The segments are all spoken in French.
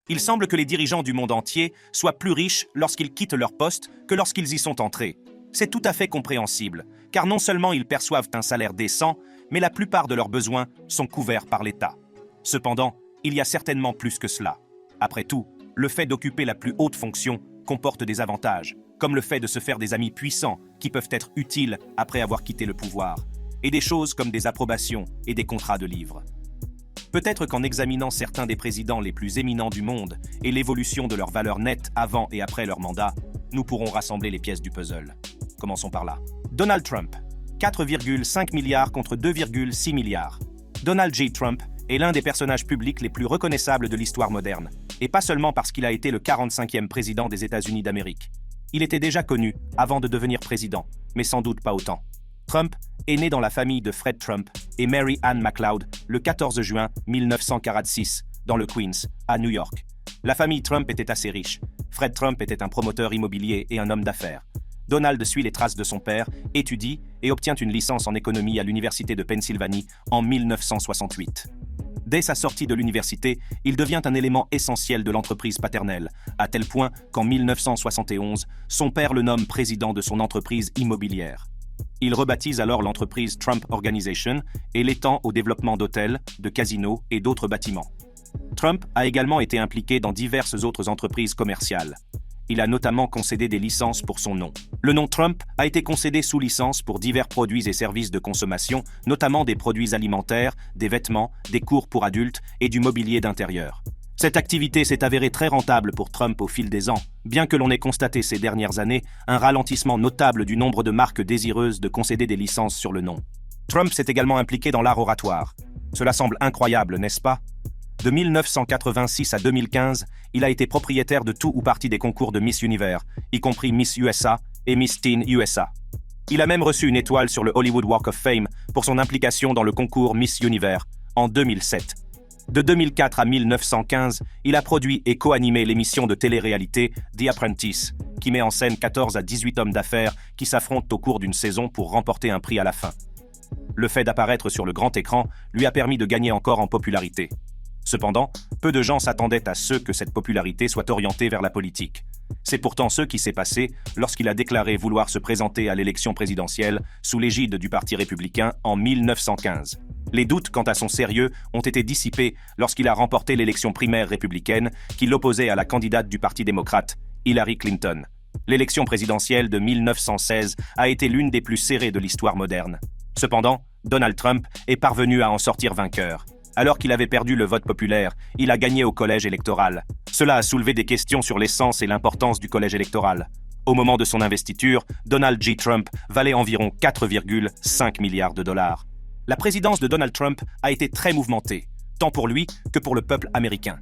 Il semble que les dirigeants du monde entier soient plus riches lorsqu'ils quittent leur poste que lorsqu'ils y sont entrés. C'est tout à fait compréhensible, car non seulement ils perçoivent un salaire décent, mais la plupart de leurs besoins sont couverts par l'État. Cependant, il y a certainement plus que cela. Après tout, le fait d'occuper la plus haute fonction comporte des avantages, comme le fait de se faire des amis puissants qui peuvent être utiles après avoir quitté le pouvoir, et des choses comme des approbations et des contrats de livres. Peut-être qu'en examinant certains des présidents les plus éminents du monde et l'évolution de leur valeur nette avant et après leur mandat, nous pourrons rassembler les pièces du puzzle. Commençons par là. Donald Trump, 4,5 milliards contre 2,6 milliards. Donald J. Trump est l'un des personnages publics les plus reconnaissables de l'histoire moderne, et pas seulement parce qu'il a été le 45e président des États-Unis d'Amérique. Il était déjà connu avant de devenir président, mais sans doute pas autant. Trump est né dans la famille de Fred Trump et Mary Ann McLeod le 14 juin 1946, dans le Queens, à New York. La famille Trump était assez riche. Fred Trump était un promoteur immobilier et un homme d'affaires. Donald suit les traces de son père, étudie et obtient une licence en économie à l'Université de Pennsylvanie en 1968. Dès sa sortie de l'université, il devient un élément essentiel de l'entreprise paternelle, à tel point qu'en 1971, son père le nomme président de son entreprise immobilière. Il rebaptise alors l'entreprise Trump Organization et l'étend au développement d'hôtels, de casinos et d'autres bâtiments. Trump a également été impliqué dans diverses autres entreprises commerciales. Il a notamment concédé des licences pour son nom. Le nom Trump a été concédé sous licence pour divers produits et services de consommation, notamment des produits alimentaires, des vêtements, des cours pour adultes et du mobilier d'intérieur. Cette activité s'est avérée très rentable pour Trump au fil des ans, bien que l'on ait constaté ces dernières années un ralentissement notable du nombre de marques désireuses de concéder des licences sur le nom. Trump s'est également impliqué dans l'art oratoire. Cela semble incroyable, n'est-ce pas? De 1986 à 2015, il a été propriétaire de tout ou partie des concours de Miss Univers, y compris Miss USA et Miss Teen USA. Il a même reçu une étoile sur le Hollywood Walk of Fame pour son implication dans le concours Miss Univers en 2007. De 2004 à 1915, il a produit et co-animé l'émission de télé-réalité The Apprentice, qui met en scène 14 à 18 hommes d'affaires qui s'affrontent au cours d'une saison pour remporter un prix à la fin. Le fait d'apparaître sur le grand écran lui a permis de gagner encore en popularité. Cependant, peu de gens s'attendaient à ce que cette popularité soit orientée vers la politique. C'est pourtant ce qui s'est passé lorsqu'il a déclaré vouloir se présenter à l'élection présidentielle sous l'égide du Parti républicain en 1915. Les doutes quant à son sérieux ont été dissipés lorsqu'il a remporté l'élection primaire républicaine qui l'opposait à la candidate du Parti démocrate, Hillary Clinton. L'élection présidentielle de 1916 a été l'une des plus serrées de l'histoire moderne. Cependant, Donald Trump est parvenu à en sortir vainqueur. Alors qu'il avait perdu le vote populaire, il a gagné au collège électoral. Cela a soulevé des questions sur l'essence et l'importance du collège électoral. Au moment de son investiture, Donald J. Trump valait environ 4,5 milliards de dollars. La présidence de Donald Trump a été très mouvementée, tant pour lui que pour le peuple américain.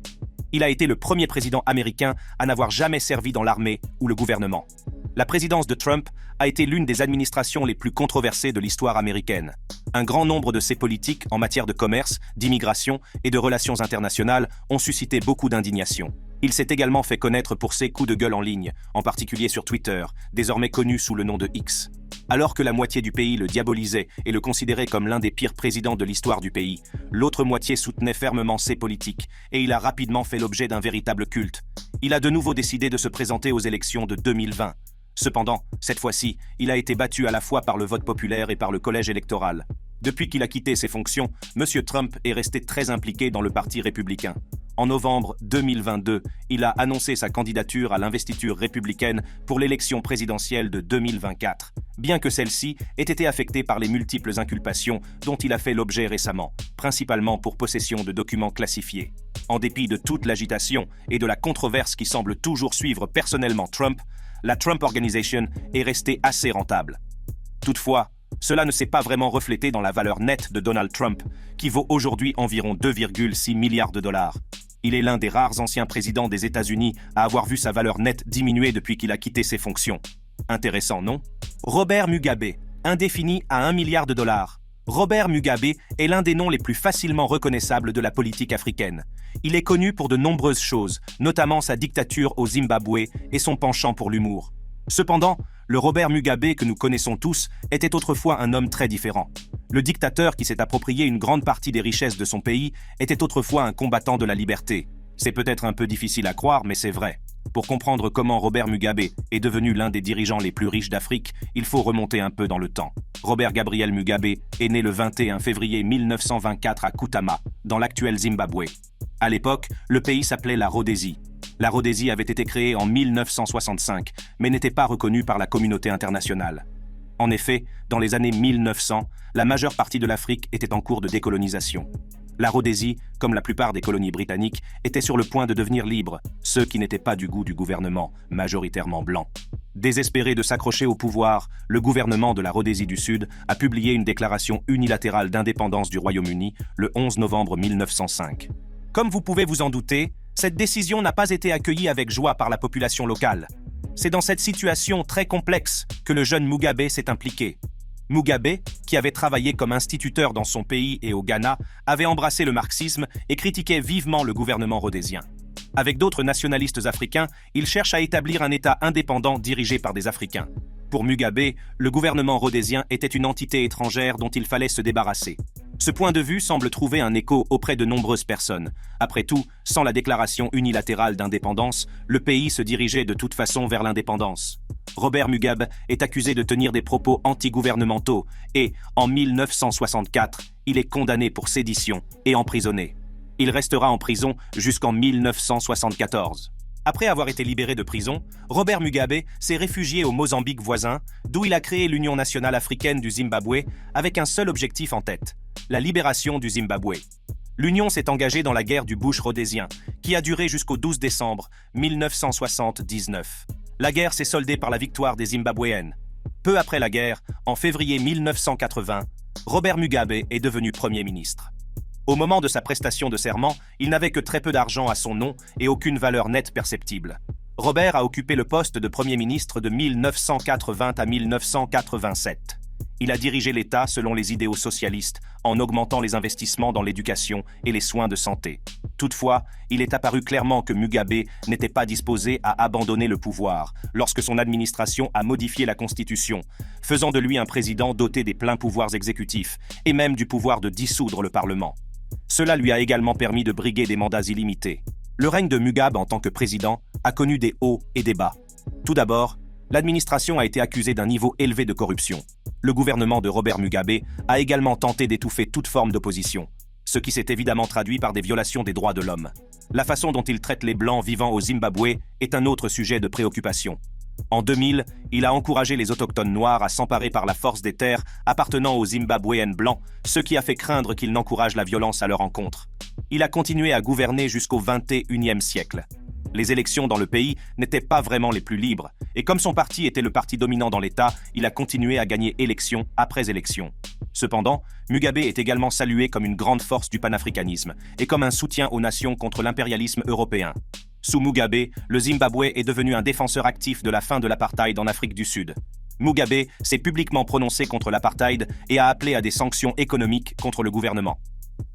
Il a été le premier président américain à n'avoir jamais servi dans l'armée ou le gouvernement. La présidence de Trump a été l'une des administrations les plus controversées de l'histoire américaine. Un grand nombre de ses politiques en matière de commerce, d'immigration et de relations internationales ont suscité beaucoup d'indignation. Il s'est également fait connaître pour ses coups de gueule en ligne, en particulier sur Twitter, désormais connu sous le nom de X. Alors que la moitié du pays le diabolisait et le considérait comme l'un des pires présidents de l'histoire du pays, l'autre moitié soutenait fermement ses politiques et il a rapidement fait l'objet d'un véritable culte. Il a de nouveau décidé de se présenter aux élections de 2020. Cependant, cette fois-ci, il a été battu à la fois par le vote populaire et par le collège électoral. Depuis qu'il a quitté ses fonctions, M. Trump est resté très impliqué dans le Parti républicain. En novembre 2022, il a annoncé sa candidature à l'investiture républicaine pour l'élection présidentielle de 2024, bien que celle-ci ait été affectée par les multiples inculpations dont il a fait l'objet récemment, principalement pour possession de documents classifiés. En dépit de toute l'agitation et de la controverse qui semble toujours suivre personnellement Trump, la Trump Organization est restée assez rentable. Toutefois, cela ne s'est pas vraiment reflété dans la valeur nette de Donald Trump, qui vaut aujourd'hui environ 2,6 milliards de dollars. Il est l'un des rares anciens présidents des États-Unis à avoir vu sa valeur nette diminuer depuis qu'il a quitté ses fonctions. Intéressant, non? Robert Mugabe, indéfini à 1 milliard de dollars. Robert Mugabe est l'un des noms les plus facilement reconnaissables de la politique africaine. Il est connu pour de nombreuses choses, notamment sa dictature au Zimbabwe et son penchant pour l'humour. Cependant, le Robert Mugabe que nous connaissons tous était autrefois un homme très différent. Le dictateur qui s'est approprié une grande partie des richesses de son pays était autrefois un combattant de la liberté. C'est peut-être un peu difficile à croire, mais c'est vrai. Pour comprendre comment Robert Mugabe est devenu l'un des dirigeants les plus riches d'Afrique, il faut remonter un peu dans le temps. Robert Gabriel Mugabe est né le 21 février 1924 à Kutama, dans l'actuel Zimbabwe. À l'époque, le pays s'appelait la Rhodésie. La Rhodésie avait été créée en 1965, mais n'était pas reconnue par la communauté internationale. En effet, dans les années 1900, la majeure partie de l'Afrique était en cours de décolonisation. La Rhodésie, comme la plupart des colonies britanniques, était sur le point de devenir libre, ceux qui n'étaient pas du goût du gouvernement, majoritairement blanc. Désespéré de s'accrocher au pouvoir, le gouvernement de la Rhodésie du Sud a publié une déclaration unilatérale d'indépendance du Royaume-Uni le 11 novembre 1905. Comme vous pouvez vous en douter, cette décision n'a pas été accueillie avec joie par la population locale. C'est dans cette situation très complexe que le jeune Mugabe s'est impliqué. Mugabe, qui avait travaillé comme instituteur dans son pays et au Ghana, avait embrassé le marxisme et critiquait vivement le gouvernement rhodésien. Avec d'autres nationalistes africains, il cherche à établir un État indépendant dirigé par des Africains. Pour Mugabe, le gouvernement rhodésien était une entité étrangère dont il fallait se débarrasser. Ce point de vue semble trouver un écho auprès de nombreuses personnes. Après tout, sans la déclaration unilatérale d'indépendance, le pays se dirigeait de toute façon vers l'indépendance. Robert Mugabe est accusé de tenir des propos anti-gouvernementaux et, en 1964, il est condamné pour sédition et emprisonné. Il restera en prison jusqu'en 1974. Après avoir été libéré de prison, Robert Mugabe s'est réfugié au Mozambique voisin, d'où il a créé l'Union nationale africaine du Zimbabwe avec un seul objectif en tête, la libération du Zimbabwe. L'Union s'est engagée dans la guerre du Bush rhodésien, qui a duré jusqu'au 12 décembre 1979. La guerre s'est soldée par la victoire des Zimbabwéennes. Peu après la guerre, en février 1980, Robert Mugabe est devenu Premier ministre. Au moment de sa prestation de serment, il n'avait que très peu d'argent à son nom et aucune valeur nette perceptible. Robert a occupé le poste de Premier ministre de 1980 à 1987. Il a dirigé l'État selon les idéaux socialistes, en augmentant les investissements dans l'éducation et les soins de santé. Toutefois, il est apparu clairement que Mugabe n'était pas disposé à abandonner le pouvoir lorsque son administration a modifié la Constitution, faisant de lui un président doté des pleins pouvoirs exécutifs et même du pouvoir de dissoudre le Parlement. Cela lui a également permis de briguer des mandats illimités. Le règne de Mugabe en tant que président a connu des hauts et des bas. Tout d'abord, l'administration a été accusée d'un niveau élevé de corruption. Le gouvernement de Robert Mugabe a également tenté d'étouffer toute forme d'opposition, ce qui s'est évidemment traduit par des violations des droits de l'homme. La façon dont il traite les Blancs vivant au Zimbabwe est un autre sujet de préoccupation. En 2000, il a encouragé les autochtones noirs à s'emparer par la force des terres appartenant aux Zimbabwéennes blancs, ce qui a fait craindre qu'il n'encourage la violence à leur encontre. Il a continué à gouverner jusqu'au XXIe siècle. Les élections dans le pays n'étaient pas vraiment les plus libres, et comme son parti était le parti dominant dans l'État, il a continué à gagner élection après élection. Cependant, Mugabe est également salué comme une grande force du panafricanisme et comme un soutien aux nations contre l'impérialisme européen. Sous Mugabe, le Zimbabwe est devenu un défenseur actif de la fin de l'apartheid en Afrique du Sud. Mugabe s'est publiquement prononcé contre l'apartheid et a appelé à des sanctions économiques contre le gouvernement.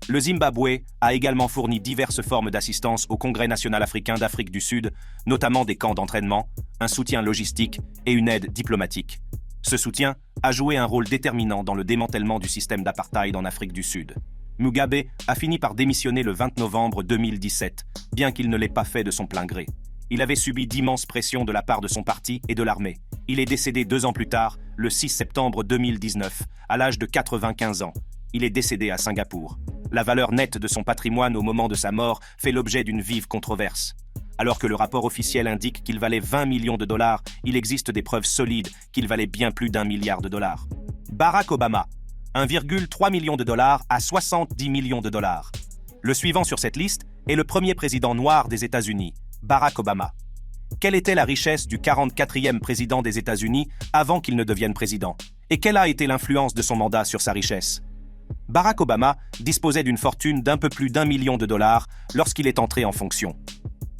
Le Zimbabwe a également fourni diverses formes d'assistance au Congrès national africain d'Afrique du Sud, notamment des camps d'entraînement, un soutien logistique et une aide diplomatique. Ce soutien a joué un rôle déterminant dans le démantèlement du système d'apartheid en Afrique du Sud. Mugabe a fini par démissionner le 20 novembre 2017, bien qu'il ne l'ait pas fait de son plein gré. Il avait subi d'immenses pressions de la part de son parti et de l'armée. Il est décédé 2 ans plus tard, le 6 septembre 2019, à l'âge de 95 ans. Il est décédé à Singapour. La valeur nette de son patrimoine au moment de sa mort fait l'objet d'une vive controverse. Alors que le rapport officiel indique qu'il valait 20 millions de dollars, il existe des preuves solides qu'il valait bien plus d'1 milliard de dollars. Barack Obama, 1,3 million de dollars à 70 millions de dollars. Le suivant sur cette liste est le premier président noir des États-Unis, Barack Obama. Quelle était la richesse du 44e président des États-Unis avant qu'il ne devienne président? Et quelle a été l'influence de son mandat sur sa richesse? Barack Obama disposait d'une fortune d'un peu plus d'1 million de dollars lorsqu'il est entré en fonction.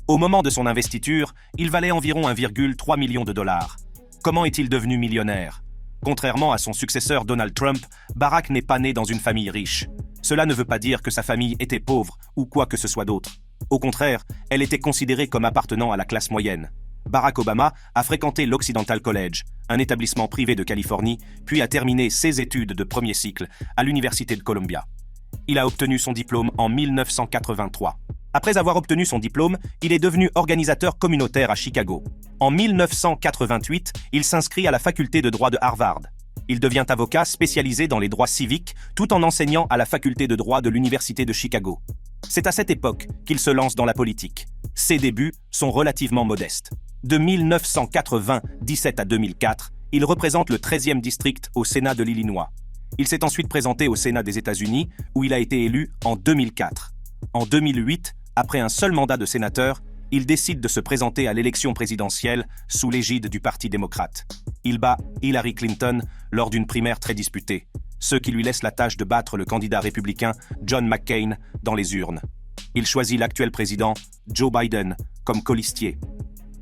Au moment de son investiture, il valait environ 1,3 million de dollars. Comment est-il devenu millionnaire? Contrairement à son successeur Donald Trump, Barack n'est pas né dans une famille riche. Cela ne veut pas dire que sa famille était pauvre ou quoi que ce soit d'autre. Au contraire, elle était considérée comme appartenant à la classe moyenne. Barack Obama a fréquenté l'Occidental College, un établissement privé de Californie, puis a terminé ses études de premier cycle à l'Université de Columbia. Il a obtenu son diplôme en 1983. Après avoir obtenu son diplôme, il est devenu organisateur communautaire à Chicago. En 1988, il s'inscrit à la faculté de droit de Harvard. Il devient avocat spécialisé dans les droits civiques tout en enseignant à la faculté de droit de l'Université de Chicago. C'est à cette époque qu'il se lance dans la politique. Ses débuts sont relativement modestes. De 1997 à 2004, il représente le 13e district au Sénat de l'Illinois. Il s'est ensuite présenté au Sénat des États-Unis, où il a été élu en 2004. En 2008, après un seul mandat de sénateur, il décide de se présenter à l'élection présidentielle sous l'égide du Parti démocrate. Il bat Hillary Clinton lors d'une primaire très disputée, ce qui lui laisse la tâche de battre le candidat républicain John McCain dans les urnes. Il choisit l'actuel président, Joe Biden, comme colistier.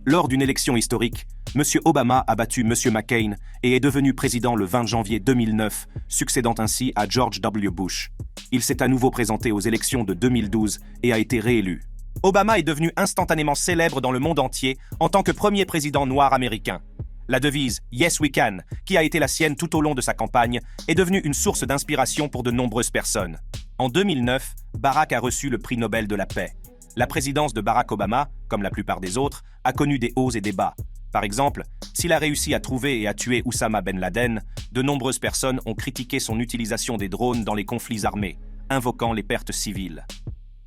Lors d'une élection historique, M. Obama a battu M. McCain et est devenu président le 20 janvier 2009, succédant ainsi à George W. Bush. Il s'est à nouveau présenté aux élections de 2012 et a été réélu. Obama est devenu instantanément célèbre dans le monde entier en tant que premier président noir américain. La devise « Yes we can », qui a été la sienne tout au long de sa campagne, est devenue une source d'inspiration pour de nombreuses personnes. En 2009, Barack a reçu le prix Nobel de la paix. La présidence de Barack Obama, comme la plupart des autres, a connu des hauts et des bas. Par exemple, s'il a réussi à trouver et à tuer Oussama Ben Laden, de nombreuses personnes ont critiqué son utilisation des drones dans les conflits armés, invoquant les pertes civiles.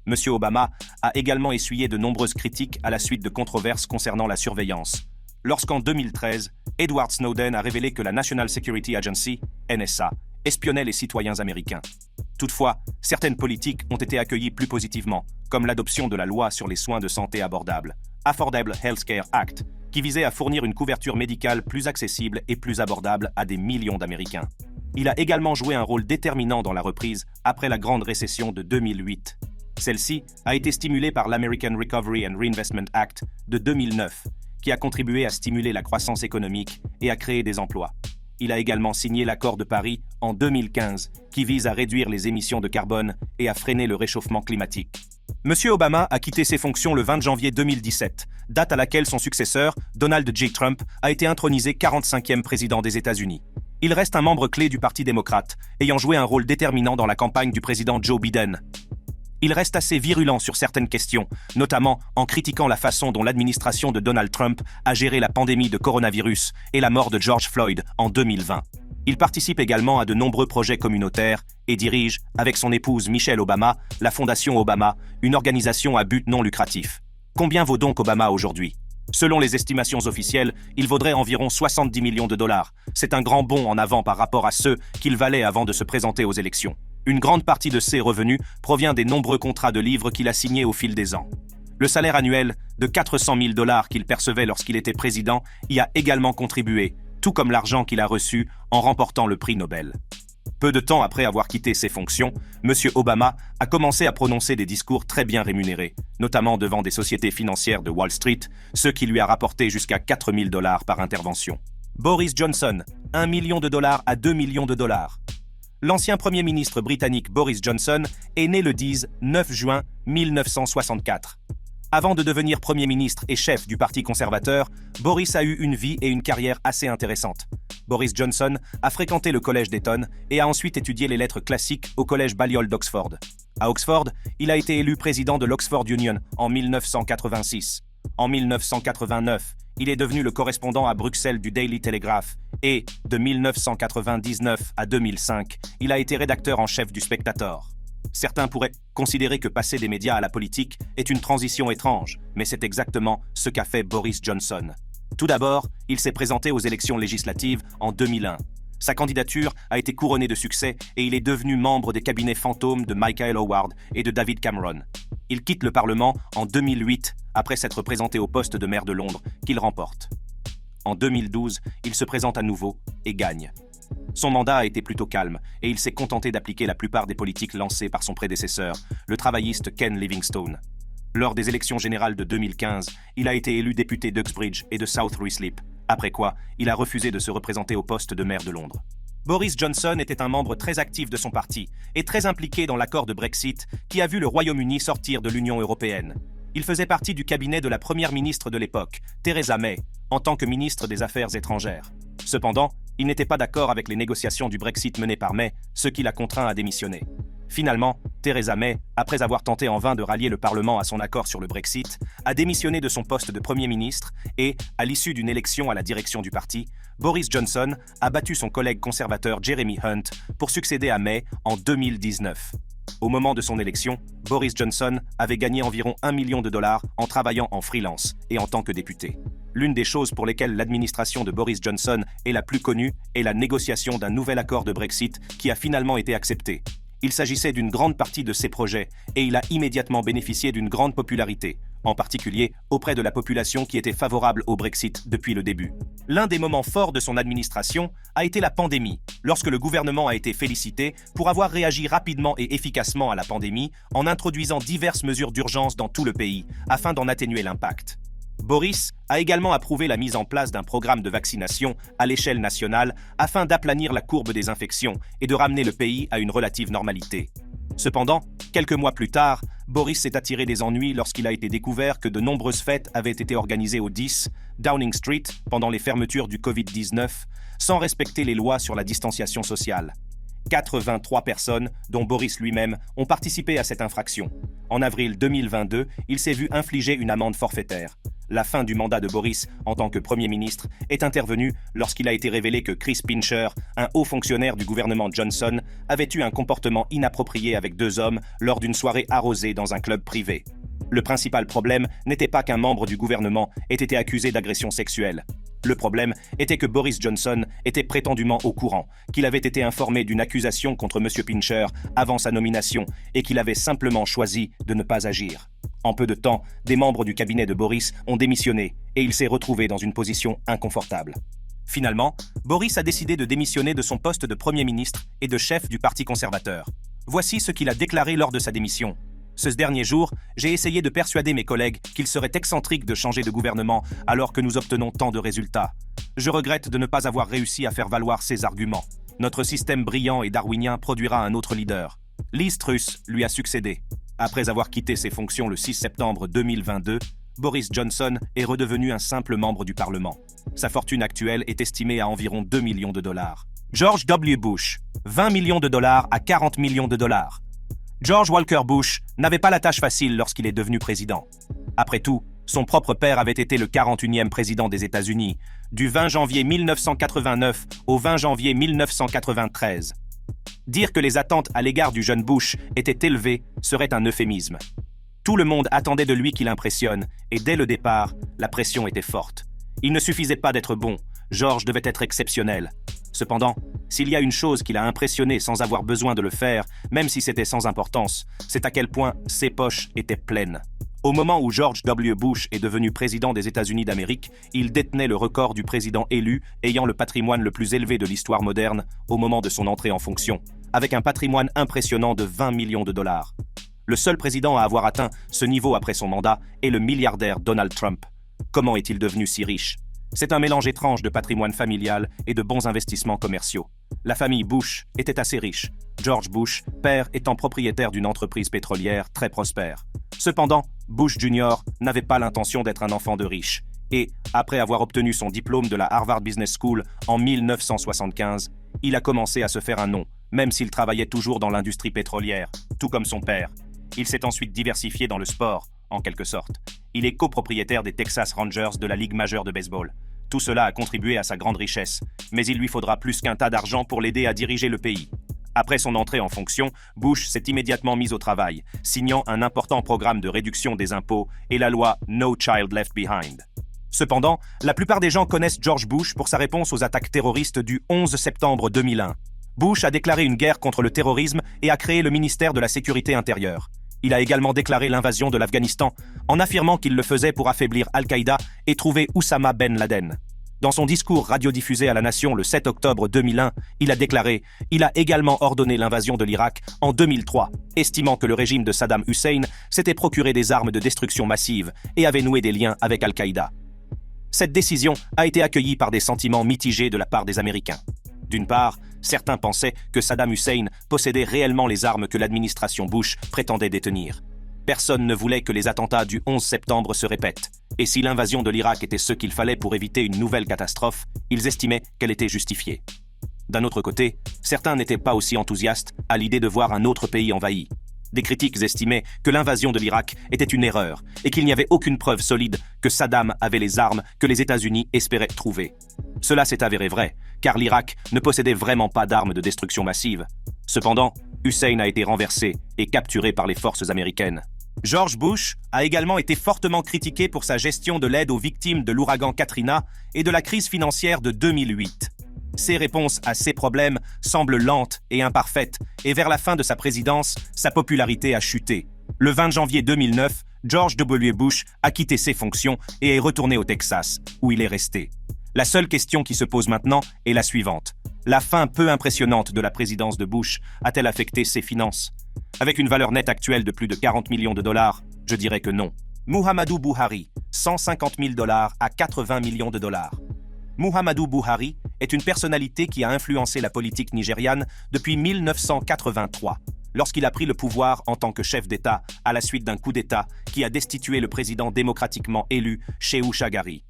M. Obama a également essuyé de nombreuses critiques à la suite de controverses concernant la surveillance. Lorsqu'en 2013, Edward Snowden a révélé que la National Security Agency, NSA, espionnait les citoyens américains. Toutefois, certaines politiques ont été accueillies plus positivement, comme l'adoption de la loi sur les soins de santé abordables, Affordable Health Care Act, qui visait à fournir une couverture médicale plus accessible et plus abordable à des millions d'Américains. Il a également joué un rôle déterminant dans la reprise après la grande récession de 2008. Celle-ci a été stimulée par l'American Recovery and Reinvestment Act de 2009, qui a contribué à stimuler la croissance économique et à créer des emplois. Il a également signé l'accord de Paris en 2015, qui vise à réduire les émissions de carbone et à freiner le réchauffement climatique. M. Obama a quitté ses fonctions le 20 janvier 2017, date à laquelle son successeur, Donald J. Trump, a été intronisé 45e président des États-Unis. Il reste un membre clé du Parti démocrate, ayant joué un rôle déterminant dans la campagne du président Joe Biden. Il reste assez virulent sur certaines questions, notamment en critiquant la façon dont l'administration de Donald Trump a géré la pandémie de coronavirus et la mort de George Floyd en 2020. Il participe également à de nombreux projets communautaires et dirige, avec son épouse Michelle Obama, la Fondation Obama, une organisation à but non lucratif. Combien vaut donc Obama aujourd'hui ? Selon les estimations officielles, il vaudrait environ 70 millions de dollars. C'est un grand bond en avant par rapport à ceux qu'il valait avant de se présenter aux élections. Une grande partie de ses revenus provient des nombreux contrats de livres qu'il a signés au fil des ans. Le salaire annuel de 400 000 dollars qu'il percevait lorsqu'il était président y a également contribué, tout comme l'argent qu'il a reçu en remportant le prix Nobel. Peu de temps après avoir quitté ses fonctions, M. Obama a commencé à prononcer des discours très bien rémunérés, notamment devant des sociétés financières de Wall Street, ce qui lui a rapporté jusqu'à 4 000 dollars par intervention. Boris Johnson, 1 million de dollars à 2 millions de dollars. L'ancien Premier ministre britannique Boris Johnson est né le 9 juin 1964. Avant de devenir Premier ministre et chef du Parti conservateur, Boris a eu une vie et une carrière assez intéressantes. Boris Johnson a fréquenté le collège d'Eton et a ensuite étudié les lettres classiques au collège Balliol d'Oxford. À Oxford, il a été élu président de l'Oxford Union en 1986. En 1989, il est devenu le correspondant à Bruxelles du Daily Telegraph et, de 1999 à 2005, il a été rédacteur en chef du Spectator. Certains pourraient considérer que passer des médias à la politique est une transition étrange, mais c'est exactement ce qu'a fait Boris Johnson. Tout d'abord, il s'est présenté aux élections législatives en 2001. Sa candidature a été couronnée de succès et il est devenu membre des cabinets fantômes de Michael Howard et de David Cameron. Il quitte le Parlement en 2008 après s'être présenté au poste de maire de Londres, qu'il remporte. En 2012, il se présente à nouveau et gagne. Son mandat a été plutôt calme et il s'est contenté d'appliquer la plupart des politiques lancées par son prédécesseur, le travailliste Ken Livingstone. Lors des élections générales de 2015, il a été élu député d'Uxbridge et de South Ruislip, après quoi il a refusé de se représenter au poste de maire de Londres. Boris Johnson était un membre très actif de son parti et très impliqué dans l'accord de Brexit qui a vu le Royaume-Uni sortir de l'Union européenne. Il faisait partie du cabinet de la première ministre de l'époque, Theresa May, en tant que ministre des Affaires étrangères. Cependant, il n'était pas d'accord avec les négociations du Brexit menées par May, ce qui l'a contraint à démissionner. Finalement, Theresa May, après avoir tenté en vain de rallier le Parlement à son accord sur le Brexit, a démissionné de son poste de Premier ministre et, à l'issue d'une élection à la direction du parti, Boris Johnson a battu son collègue conservateur Jeremy Hunt pour succéder à May en 2019. Au moment de son élection, Boris Johnson avait gagné environ $1 million en travaillant en freelance et en tant que député. L'une des choses pour lesquelles l'administration de Boris Johnson est la plus connue est la négociation d'un nouvel accord de Brexit qui a finalement été accepté. Il s'agissait d'une grande partie de ses projets et il a immédiatement bénéficié d'une grande popularité, en particulier auprès de la population qui était favorable au Brexit depuis le début. L'un des moments forts de son administration a été la pandémie, lorsque le gouvernement a été félicité pour avoir réagi rapidement et efficacement à la pandémie en introduisant diverses mesures d'urgence dans tout le pays afin d'en atténuer l'impact. Boris a également approuvé la mise en place d'un programme de vaccination à l'échelle nationale afin d'aplanir la courbe des infections et de ramener le pays à une relative normalité. Cependant, quelques mois plus tard, Boris s'est attiré des ennuis lorsqu'il a été découvert que de nombreuses fêtes avaient été organisées au 10 Downing Street pendant les fermetures du Covid-19 sans respecter les lois sur la distanciation sociale. 83 personnes, dont Boris lui-même, ont participé à cette infraction. En avril 2022, il s'est vu infliger une amende forfaitaire. La fin du mandat de Boris en tant que Premier ministre est intervenue lorsqu'il a été révélé que Chris Pincher, un haut fonctionnaire du gouvernement Johnson, avait eu un comportement inapproprié avec 2 hommes lors d'une soirée arrosée dans un club privé. Le principal problème n'était pas qu'un membre du gouvernement ait été accusé d'agression sexuelle. Le problème était que Boris Johnson était prétendument au courant, qu'il avait été informé d'une accusation contre M. Pincher avant sa nomination et qu'il avait simplement choisi de ne pas agir. En peu de temps, des membres du cabinet de Boris ont démissionné et il s'est retrouvé dans une position inconfortable. Finalement, Boris a décidé de démissionner de son poste de Premier ministre et de chef du Parti conservateur. Voici ce qu'il a déclaré lors de sa démission. Ce dernier jour, j'ai essayé de persuader mes collègues qu'il serait excentrique de changer de gouvernement alors que nous obtenons tant de résultats. Je regrette de ne pas avoir réussi à faire valoir ces arguments. Notre système brillant et darwinien produira un autre leader. Liz Truss lui a succédé. Après avoir quitté ses fonctions le 6 septembre 2022, Boris Johnson est redevenu un simple membre du Parlement. Sa fortune actuelle est estimée à environ $2 millions. George W. Bush, $20 millions à $40 millions. George Walker Bush n'avait pas la tâche facile lorsqu'il est devenu président. Après tout, son propre père avait été le 41e président des États-Unis, du 20 janvier 1989 au 20 janvier 1993. Dire que les attentes à l'égard du jeune Bush étaient élevées serait un euphémisme. Tout le monde attendait de lui qu'il impressionne, et dès le départ, la pression était forte. Il ne suffisait pas d'être bon, George devait être exceptionnel. Cependant, s'il y a une chose qui l'a impressionné sans avoir besoin de le faire, même si c'était sans importance, c'est à quel point ses poches étaient pleines. Au moment où George W. Bush est devenu président des États-Unis d'Amérique, il détenait le record du président élu ayant le patrimoine le plus élevé de l'histoire moderne au moment de son entrée en fonction, avec un patrimoine impressionnant de $20 millions. Le seul président à avoir atteint ce niveau après son mandat est le milliardaire Donald Trump. Comment est-il devenu si riche ? C'est un mélange étrange de patrimoine familial et de bons investissements commerciaux. La famille Bush était assez riche, George Bush, père, étant propriétaire d'une entreprise pétrolière très prospère. Cependant, Bush Jr. n'avait pas l'intention d'être un enfant de riche. Et, après avoir obtenu son diplôme de la Harvard Business School en 1975, il a commencé à se faire un nom, même s'il travaillait toujours dans l'industrie pétrolière, tout comme son père. Il s'est ensuite diversifié dans le sport, en quelque sorte. Il est copropriétaire des Texas Rangers de la Ligue majeure de baseball. Tout cela a contribué à sa grande richesse, mais il lui faudra plus qu'un tas d'argent pour l'aider à diriger le pays. Après son entrée en fonction, Bush s'est immédiatement mis au travail, signant un important programme de réduction des impôts et la loi No Child Left Behind. Cependant, la plupart des gens connaissent George Bush pour sa réponse aux attaques terroristes du 11 septembre 2001. Bush a déclaré une guerre contre le terrorisme et a créé le ministère de la Sécurité intérieure. Il a également déclaré l'invasion de l'Afghanistan, en affirmant qu'il le faisait pour affaiblir Al-Qaïda et trouver Oussama Ben Laden. Dans son discours radiodiffusé à la nation le 7 octobre 2001, il a déclaré « Il a également ordonné l'invasion de l'Irak en 2003, estimant que le régime de Saddam Hussein s'était procuré des armes de destruction massive et avait noué des liens avec Al-Qaïda. » Cette décision a été accueillie par des sentiments mitigés de la part des Américains. D'une part, certains pensaient que Saddam Hussein possédait réellement les armes que l'administration Bush prétendait détenir. Personne ne voulait que les attentats du 11 septembre se répètent. Et si l'invasion de l'Irak était ce qu'il fallait pour éviter une nouvelle catastrophe, ils estimaient qu'elle était justifiée. D'un autre côté, certains n'étaient pas aussi enthousiastes à l'idée de voir un autre pays envahi. Des critiques estimaient que l'invasion de l'Irak était une erreur et qu'il n'y avait aucune preuve solide que Saddam avait les armes que les États-Unis espéraient trouver. Cela s'est avéré vrai, car l'Irak ne possédait vraiment pas d'armes de destruction massive. Cependant, Hussein a été renversé et capturé par les forces américaines. George Bush a également été fortement critiqué pour sa gestion de l'aide aux victimes de l'ouragan Katrina et de la crise financière de 2008. Ses réponses à ces problèmes semblent lentes et imparfaites, et vers la fin de sa présidence, sa popularité a chuté. Le 20 janvier 2009, George W. Bush a quitté ses fonctions et est retourné au Texas, où il est resté. La seule question qui se pose maintenant est la suivante. La fin peu impressionnante de la présidence de Bush a-t-elle affecté ses finances? Avec une valeur nette actuelle de plus de 40 millions de dollars, je dirais que non. Muhammadu Buhari, 150 000 dollars à 80 millions de dollars. Muhammadu Buhari est une personnalité qui a influencé la politique nigériane depuis 1983, lorsqu'il a pris le pouvoir en tant que chef d'État à la suite d'un coup d'État qui a destitué le président démocratiquement élu, Shehu Shagari.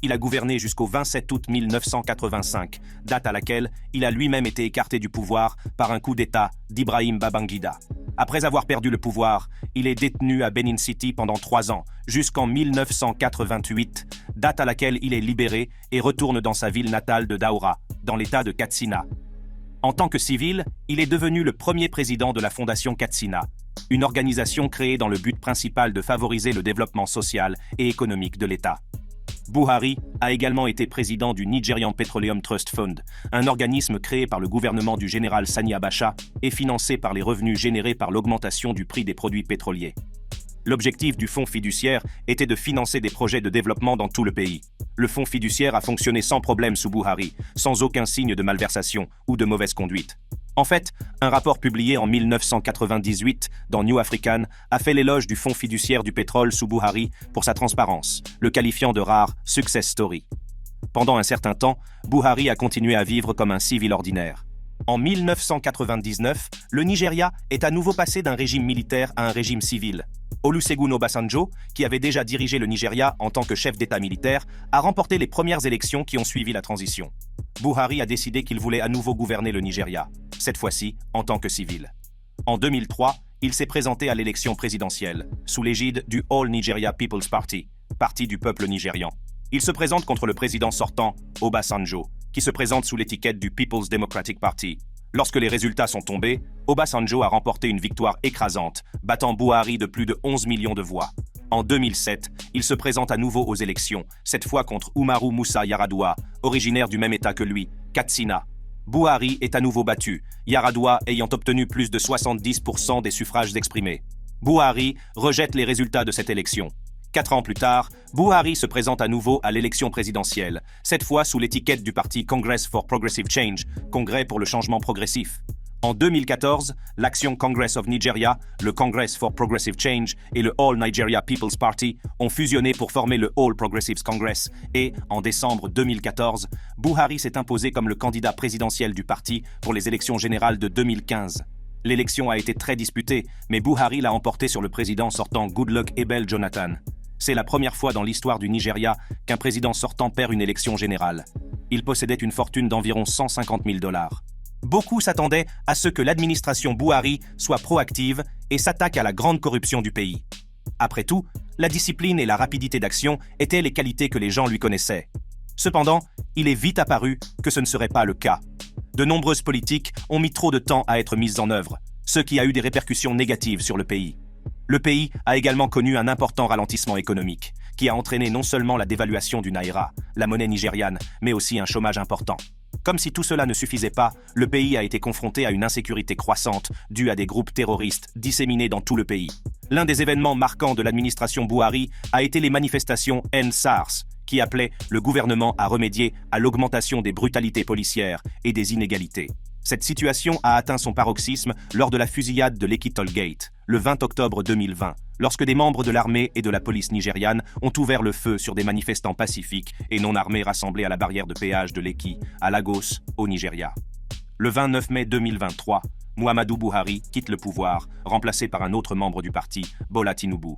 Il a gouverné jusqu'au 27 août 1985, date à laquelle il a lui-même été écarté du pouvoir par un coup d'État d'Ibrahim Babangida. Après avoir perdu le pouvoir, il est détenu à Benin City pendant 3 ans, jusqu'en 1988, date à laquelle il est libéré et retourne dans sa ville natale de Daura, dans l'état de Katsina. En tant que civil, il est devenu le premier président de la Fondation Katsina, une organisation créée dans le but principal de favoriser le développement social et économique de l'État. Buhari a également été président du Nigerian Petroleum Trust Fund, un organisme créé par le gouvernement du général Sani Abacha et financé par les revenus générés par l'augmentation du prix des produits pétroliers. L'objectif du fonds fiduciaire était de financer des projets de développement dans tout le pays. Le fonds fiduciaire a fonctionné sans problème sous Buhari, sans aucun signe de malversation ou de mauvaise conduite. En fait, un rapport publié en 1998 dans New African a fait l'éloge du fonds fiduciaire du pétrole sous Buhari pour sa transparence, le qualifiant de rare « success story ». Pendant un certain temps, Buhari a continué à vivre comme un civil ordinaire. En 1999, le Nigeria est à nouveau passé d'un régime militaire à un régime civil. Olusegun Obasanjo, qui avait déjà dirigé le Nigeria en tant que chef d'État militaire, a remporté les premières élections qui ont suivi la transition. Buhari a décidé qu'il voulait à nouveau gouverner le Nigeria, cette fois-ci en tant que civil. En 2003, il s'est présenté à l'élection présidentielle, sous l'égide du All Nigeria People's Party, parti du peuple nigérian. Il se présente contre le président sortant, Obasanjo, qui se présente sous l'étiquette du People's Democratic Party. Lorsque les résultats sont tombés, Obasanjo a remporté une victoire écrasante, battant Buhari de plus de 11 millions de voix. En 2007, il se présente à nouveau aux élections, cette fois contre Umaru Musa Yar'Adua, originaire du même État que lui, Katsina. Buhari est à nouveau battu, Yar'Adua ayant obtenu plus de 70% des suffrages exprimés. Buhari rejette les résultats de cette élection. 4 ans plus tard, Buhari se présente à nouveau à l'élection présidentielle, cette fois sous l'étiquette du parti Congress for Progressive Change, Congrès pour le changement progressif. En 2014, l'Action Congress of Nigeria, le Congress for Progressive Change et le All Nigeria People's Party ont fusionné pour former le All Progressives Congress et, en décembre 2014, Buhari s'est imposé comme le candidat présidentiel du parti pour les élections générales de 2015. L'élection a été très disputée, mais Buhari l'a emporté sur le président sortant Goodluck Ebele Jonathan. C'est la première fois dans l'histoire du Nigeria qu'un président sortant perd une élection générale. Il possédait une fortune d'environ 150 000 dollars. Beaucoup s'attendaient à ce que l'administration Buhari soit proactive et s'attaque à la grande corruption du pays. Après tout, la discipline et la rapidité d'action étaient les qualités que les gens lui connaissaient. Cependant, il est vite apparu que ce ne serait pas le cas. De nombreuses politiques ont mis trop de temps à être mises en œuvre, ce qui a eu des répercussions négatives sur le pays. Le pays a également connu un important ralentissement économique, qui a entraîné non seulement la dévaluation du naira, la monnaie nigériane, mais aussi un chômage important. Comme si tout cela ne suffisait pas, le pays a été confronté à une insécurité croissante due à des groupes terroristes disséminés dans tout le pays. L'un des événements marquants de l'administration Buhari a été les manifestations End-SARS, qui appelaient le gouvernement à remédier à l'augmentation des brutalités policières et des inégalités. Cette situation a atteint son paroxysme lors de la fusillade de Lekki Toll Gate, le 20 octobre 2020, lorsque des membres de l'armée et de la police nigériane ont ouvert le feu sur des manifestants pacifiques et non armés rassemblés à la barrière de péage de Lekki, à Lagos, au Nigeria. Le 29 mai 2023, Muhammadu Buhari quitte le pouvoir, remplacé par un autre membre du parti, Bola Tinubu.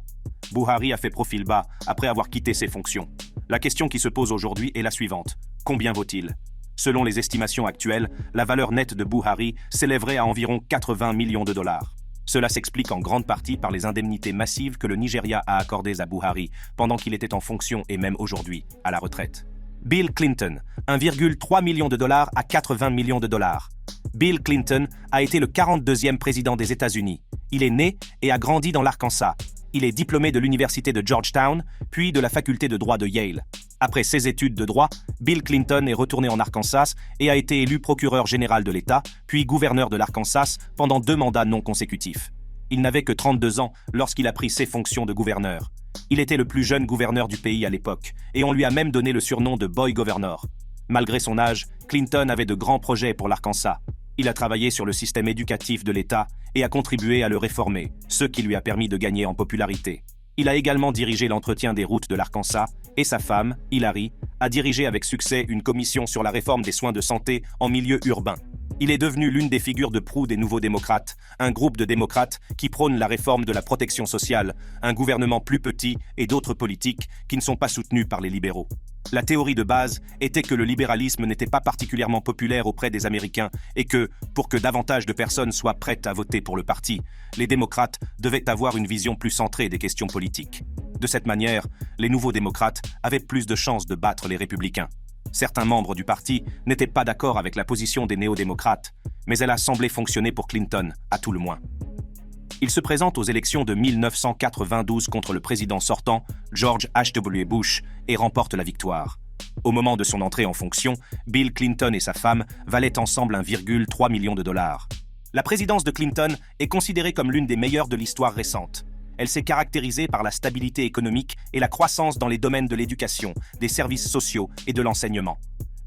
Buhari a fait profil bas après avoir quitté ses fonctions. La question qui se pose aujourd'hui est la suivante. Combien vaut-il ? Selon les estimations actuelles, la valeur nette de Buhari s'élèverait à environ 80 millions de dollars. Cela s'explique en grande partie par les indemnités massives que le Nigeria a accordées à Buhari pendant qu'il était en fonction et même aujourd'hui, à la retraite. Bill Clinton, 1,3 million de dollars à 80 millions de dollars. Bill Clinton a été le 42e président des États-Unis. Il est né et a grandi dans l'Arkansas. Il est diplômé de l'université de Georgetown, puis de la faculté de droit de Yale. Après ses études de droit, Bill Clinton est retourné en Arkansas et a été élu procureur général de l'État, puis gouverneur de l'Arkansas pendant 2 mandats non consécutifs. Il n'avait que 32 ans lorsqu'il a pris ses fonctions de gouverneur. Il était le plus jeune gouverneur du pays à l'époque, et on lui a même donné le surnom de Boy Governor. Malgré son âge, Clinton avait de grands projets pour l'Arkansas. Il a travaillé sur le système éducatif de l'État et a contribué à le réformer, ce qui lui a permis de gagner en popularité. Il a également dirigé l'entretien des routes de l'Arkansas et sa femme, Hillary, a dirigé avec succès une commission sur la réforme des soins de santé en milieu urbain. Il est devenu l'une des figures de proue des Nouveaux démocrates, un groupe de démocrates qui prônent la réforme de la protection sociale, un gouvernement plus petit et d'autres politiques qui ne sont pas soutenus par les libéraux. La théorie de base était que le libéralisme n'était pas particulièrement populaire auprès des Américains et que, pour que davantage de personnes soient prêtes à voter pour le parti, les démocrates devaient avoir une vision plus centrée des questions politiques. De cette manière, les Nouveaux démocrates avaient plus de chances de battre les républicains. Certains membres du parti n'étaient pas d'accord avec la position des néo-démocrates, mais elle a semblé fonctionner pour Clinton, à tout le moins. Il se présente aux élections de 1992 contre le président sortant, George H.W. Bush, et remporte la victoire. Au moment de son entrée en fonction, Bill Clinton et sa femme valaient ensemble 1,3 million de dollars. La présidence de Clinton est considérée comme l'une des meilleures de l'histoire récente. Elle s'est caractérisée par la stabilité économique et la croissance dans les domaines de l'éducation, des services sociaux et de l'enseignement.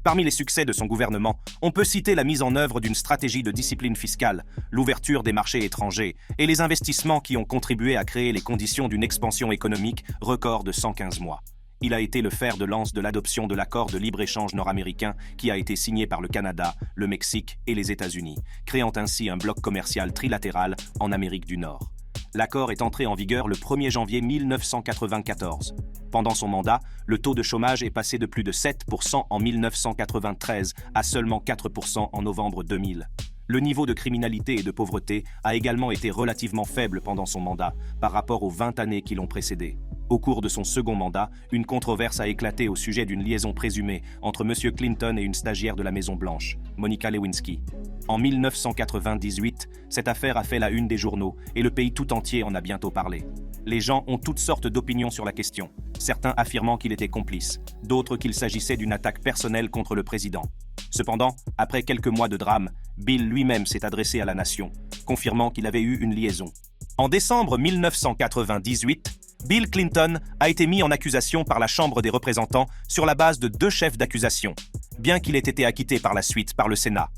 Parmi les succès de son gouvernement, on peut citer la mise en œuvre d'une stratégie de discipline fiscale, l'ouverture des marchés étrangers et les investissements qui ont contribué à créer les conditions d'une expansion économique record de 115 mois. Il a été le fer de lance de l'adoption de l'accord de libre-échange nord-américain qui a été signé par le Canada, le Mexique et les États-Unis, créant ainsi un bloc commercial trilatéral en Amérique du Nord. L'accord est entré en vigueur le 1er janvier 1994. Pendant son mandat, le taux de chômage est passé de plus de 7% en 1993 à seulement 4% en novembre 2000. Le niveau de criminalité et de pauvreté a également été relativement faible pendant son mandat par rapport aux 20 années qui l'ont précédé. Au cours de son second mandat, une controverse a éclaté au sujet d'une liaison présumée entre M. Clinton et une stagiaire de la Maison-Blanche, Monica Lewinsky. En 1998, cette affaire a fait la une des journaux et le pays tout entier en a bientôt parlé. Les gens ont toutes sortes d'opinions sur la question, certains affirmant qu'il était complice, d'autres qu'il s'agissait d'une attaque personnelle contre le président. Cependant, après quelques mois de drame, Bill lui-même s'est adressé à la nation, confirmant qu'il avait eu une liaison. En décembre 1998, Bill Clinton a été mis en accusation par la Chambre des représentants sur la base de 2 chefs d'accusation, bien qu'il ait été acquitté par la suite par le Sénat.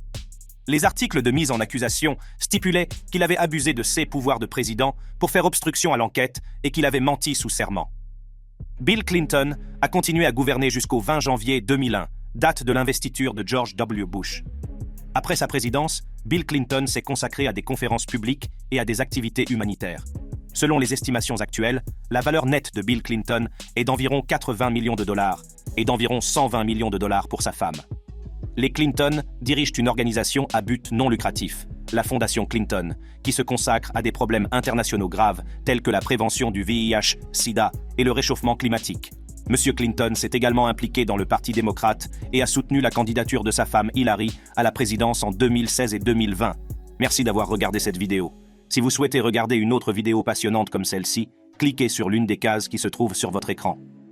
Les articles de mise en accusation stipulaient qu'il avait abusé de ses pouvoirs de président pour faire obstruction à l'enquête et qu'il avait menti sous serment. Bill Clinton a continué à gouverner jusqu'au 20 janvier 2001, date de l'investiture de George W. Bush. Après sa présidence, Bill Clinton s'est consacré à des conférences publiques et à des activités humanitaires. Selon les estimations actuelles, la valeur nette de Bill Clinton est d'environ 80 millions de dollars et d'environ 120 millions de dollars pour sa femme. Les Clinton dirigent une organisation à but non lucratif, la Fondation Clinton, qui se consacre à des problèmes internationaux graves tels que la prévention du VIH, SIDA et le réchauffement climatique. M. Clinton s'est également impliqué dans le Parti démocrate et a soutenu la candidature de sa femme Hillary à la présidence en 2016 et 2020. Merci d'avoir regardé cette vidéo. Si vous souhaitez regarder une autre vidéo passionnante comme celle-ci, cliquez sur l'une des cases qui se trouve sur votre écran.